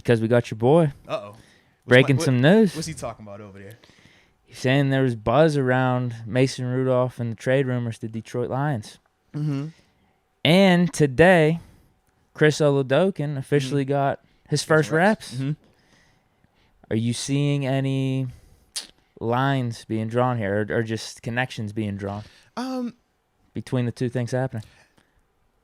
Because we got your boy Uh-oh. breaking some news. What's he talking about over there? He's saying there was buzz around Mason Rudolph and the trade rumors to Detroit Lions. Mm-hmm. And today, Chris Oladokun officially got his first reps. Mm-hmm. Are you seeing any lines being drawn here or just connections being drawn between the two things happening?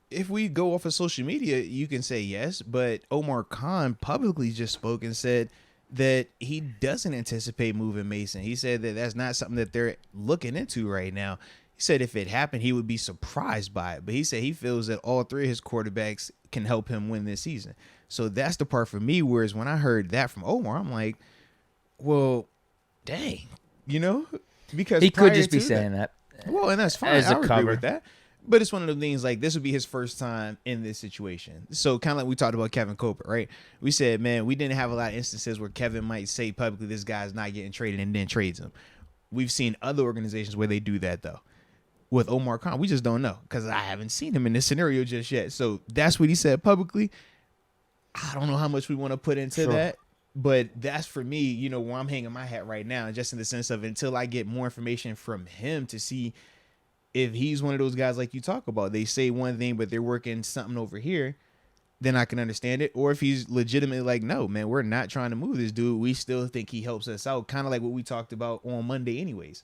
If we go off of social media, you can say yes, but Omar Khan publicly just spoke and said that he doesn't anticipate moving Mason. He said that that's not something that they're looking into right now. He said if it happened, he would be surprised by it. But he said he feels that all three of his quarterbacks can help him win this season. So that's the part for me, whereas when I heard that from Omar, I'm like, well, dang, because he could just be saying that. Well, and that's fine. I would agree with that. But it's one of the things like this would be his first time in this situation. So kind of like we talked about Kevin Coper, right? We said, man, we didn't have a lot of instances where Kevin might say publicly this guy's not getting traded and then trades him. We've seen other organizations where they do that, though. With Omar Khan, we just don't know because I haven't seen him in this scenario just yet. So that's what he said publicly. I don't know how much we want to put into that. But that's for me, where I'm hanging my hat right now, just in the sense of until I get more information from him to see if he's one of those guys like you talk about, they say one thing, but they're working something over here, then I can understand it. Or if he's legitimately like, no, man, we're not trying to move this dude. We still think he helps us out. Kind of like what we talked about on Monday anyways.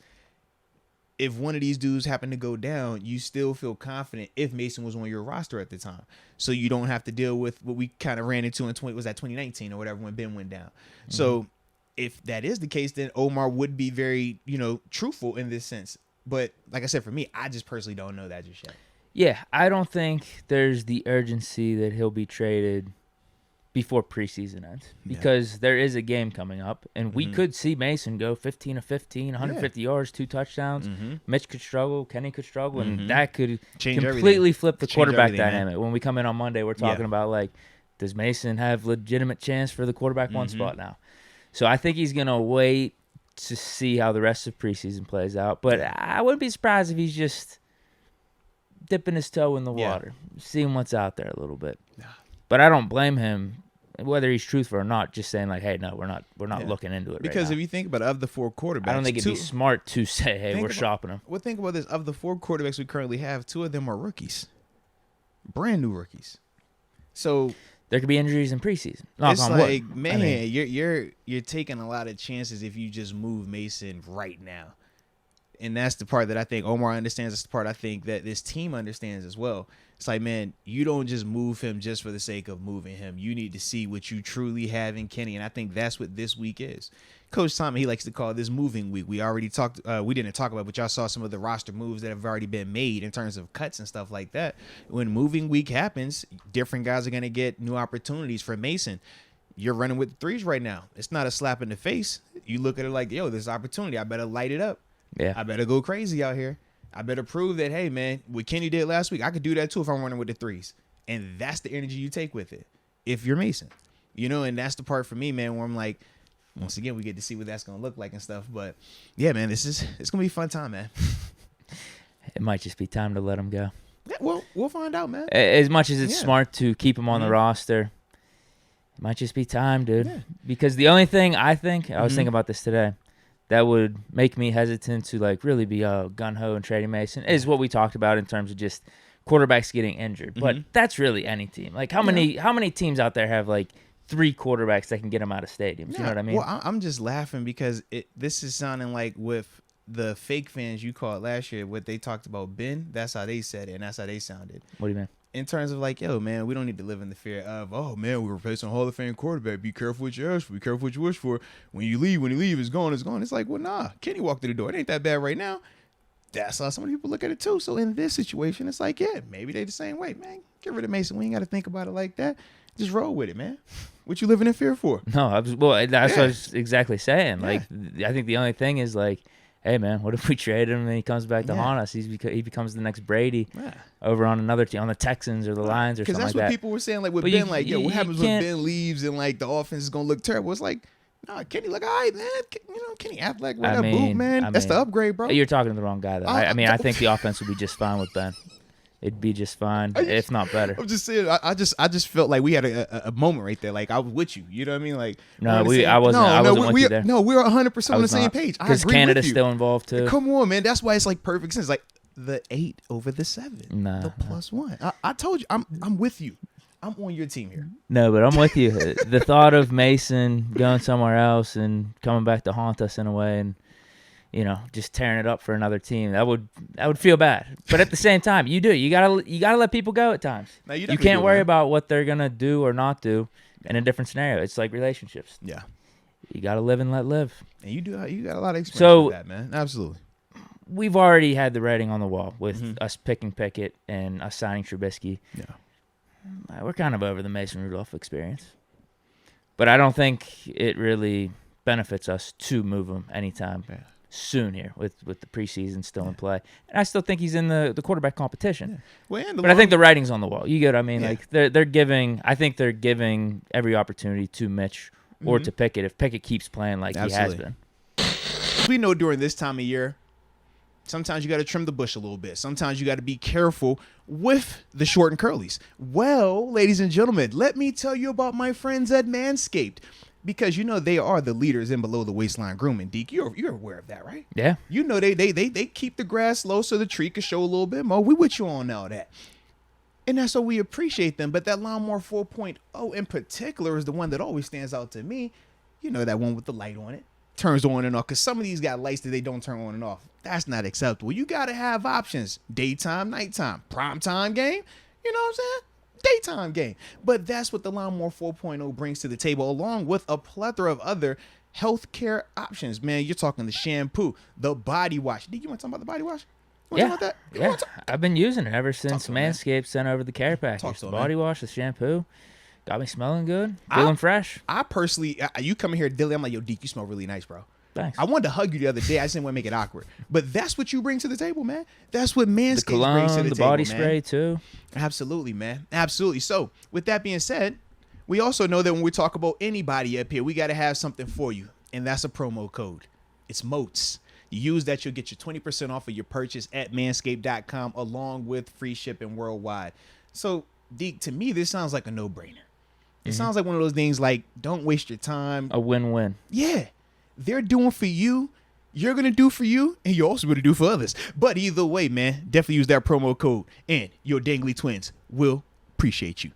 If one of these dudes happen to go down, you still feel confident if Mason was on your roster at the time. So you don't have to deal with what we kind of ran into in 2019 or whatever when Ben went down. Mm-hmm. So if that is the case, then Omar would be very, truthful in this sense. But like I said, for me, I just personally don't know that just yet. Yeah, I don't think there's the urgency that he'll be traded before preseason ends because there is a game coming up, and we could see Mason go 15 of 15, 150 yards, 2 touchdowns. Mm-hmm. Mitch could struggle, Kenny could struggle, and that could completely flip the quarterback dynamic. Man. When we come in on Monday, we're talking about, like, does Mason have legitimate chance for the quarterback one spot now? So I think he's going to wait to see how the rest of preseason plays out. But I wouldn't be surprised if he's just dipping his toe in the water, seeing what's out there a little bit. But I don't blame him, whether he's truthful or not, just saying like, hey, no, we're not looking into it because right now. if you think about it, of the 4 quarterbacks, I don't think it'd be smart to say, hey, we're shopping them. Well, think about this. Of the 4 quarterbacks we currently have, 2 of them are rookies. Brand new rookies. So there could be injuries in preseason. It's like, man, you're taking a lot of chances if you just move Mason right now. And that's the part that I think Omar understands. That's the part I think that this team understands as well. It's like, man, you don't just move him just for the sake of moving him. You need to see what you truly have in Kenny. And I think that's what this week is. Coach Tommy, he likes to call this moving week. We already talked, we didn't talk about it, but y'all saw some of the roster moves that have already been made in terms of cuts and stuff like that. When moving week happens, different guys are going to get new opportunities. For Mason, you're running with threes right now. It's not a slap in the face. You look at it like, yo, this opportunity. I better light it up. Yeah. I better go crazy out here. I better prove that, hey, man, what Kenny did last week, I could do that too if I'm running with the threes. And that's the energy you take with it if you're Mason. And that's the part for me, man, where I'm like, once again, we get to see what that's going to look like and stuff. But, yeah, man, it's going to be a fun time, man. It might just be time to let him go. Yeah, well, we'll find out, man. As much as it's smart to keep him on the roster, it might just be time, dude. Yeah. Because the only thing I think, I was thinking about this today, that would make me hesitant to like really be gung-ho and trading Mason is what we talked about in terms of just quarterbacks getting injured. But that's really any team. Like how many teams out there have like 3 quarterbacks that can get them out of stadiums? You know what I mean? Well, I'm just laughing because this is sounding like with the fake fans you called last year, what they talked about Ben, that's how they said it and that's how they sounded. What do you mean? In terms of like, yo, man, we don't need to live in the fear of, oh, man, we're replacing a Hall of Fame quarterback. Be careful what you ask for. Be careful what you wish for. When you leave, it's gone, it's gone. It's like, well, nah, Kenny walked through the door. It ain't that bad right now. That's how some people look at it too. So in this situation, it's like, yeah, maybe they the same way, man. Get rid of Mason. We ain't got to think about it like that. Just roll with it, man. What you living in fear for? No, that's what I was exactly saying. Like, I think the only thing is like, hey, man, what if we trade him and he comes back to haunt us? He becomes the next Brady over on another team, on the Texans or the Lions or something like that. Because that's what people were saying, like, with Ben, like, yo, what happens when Ben leaves and, like, the offense is going to look terrible? It's like, nah, Kenny, like, all right, man. Kenny act like, boot, man. That's the upgrade, bro. You're talking to the wrong guy, though. I think the offense would be just fine with Ben. it'd be just fine, if not better. I'm just saying. I just felt like we had a moment right there. Like I was with you. You know what I mean? Like I wasn't with you there. No, we were 100% on the same page. Because Canada's still involved too. Come on, man. That's why it's like perfect sense. Like the 8 over the 7, the +1. I told you, I'm with you. I'm on your team here. No, but I'm with you. The thought of Mason going somewhere else and coming back to haunt us in a way, and just tearing it up for another team, that would feel bad. But at the same time, you gotta let people go at times. No, you can't worry about what they're gonna do or not do in a different scenario. It's like relationships. Yeah, you gotta live and let live. And you got a lot of experience with that, man. Absolutely. We've already had the writing on the wall with us picking Pickett and us signing Trubisky. Yeah. We're kind of over the Mason Rudolph experience. But I don't think it really benefits us to move him anytime soon here with the preseason still in play. And I still think he's in the quarterback competition. Yeah. Well, but I think the writing's on the wall. You get what I mean? Yeah. Like I think they're giving every opportunity to Mitch or to Pickett if Pickett keeps playing like he has been. We know during this time of year, sometimes you got to trim the bush a little bit. Sometimes you got to be careful with the short and curlies. Well, ladies and gentlemen, let me tell you about my friends at Manscaped. Because they are the leaders in below the waistline grooming. Deke, you're aware of that, right? Yeah. They keep the grass low so the tree can show a little bit more. We with you on all that. And that's what we appreciate them. But that Lawnmower 4.0 in particular is the one that always stands out to me. That one with the light on it. Turns on and off, because some of these got lights that they don't turn on and off. That's not acceptable. You got to have options. Daytime, nighttime, primetime game. You know what I'm saying? Daytime game. But that's what the Lawnmower 4.0 brings to the table, along with a plethora of other healthcare options. Man, you're talking the shampoo, the body wash. Did you want to talk about the body wash? You want to talk about that? I've been using it ever since Manscaped sent over the care package. The body wash, the shampoo. Got me smelling good, feeling fresh. I personally, you coming here dilly, I'm like, yo, Deke, you smell really nice, bro. Thanks. I wanted to hug you the other day. I just didn't want to make it awkward. But that's what you bring to the table, man. That's what Manscaped brings to the table, the body spray, too. Absolutely, man. Absolutely. So, with that being said, we also know that when we talk about anybody up here, we got to have something for you. And that's a promo code. It's MOATS. You use that, you'll get your 20% off of your purchase at manscaped.com, along with free shipping worldwide. So, Deke, to me, this sounds like a no-brainer. It sounds like one of those things like, don't waste your time. A win-win. Yeah. They're doing for you. You're going to do for you. And you're also going to do for others. But either way, man, definitely use that promo code. And your dangly twins will appreciate you.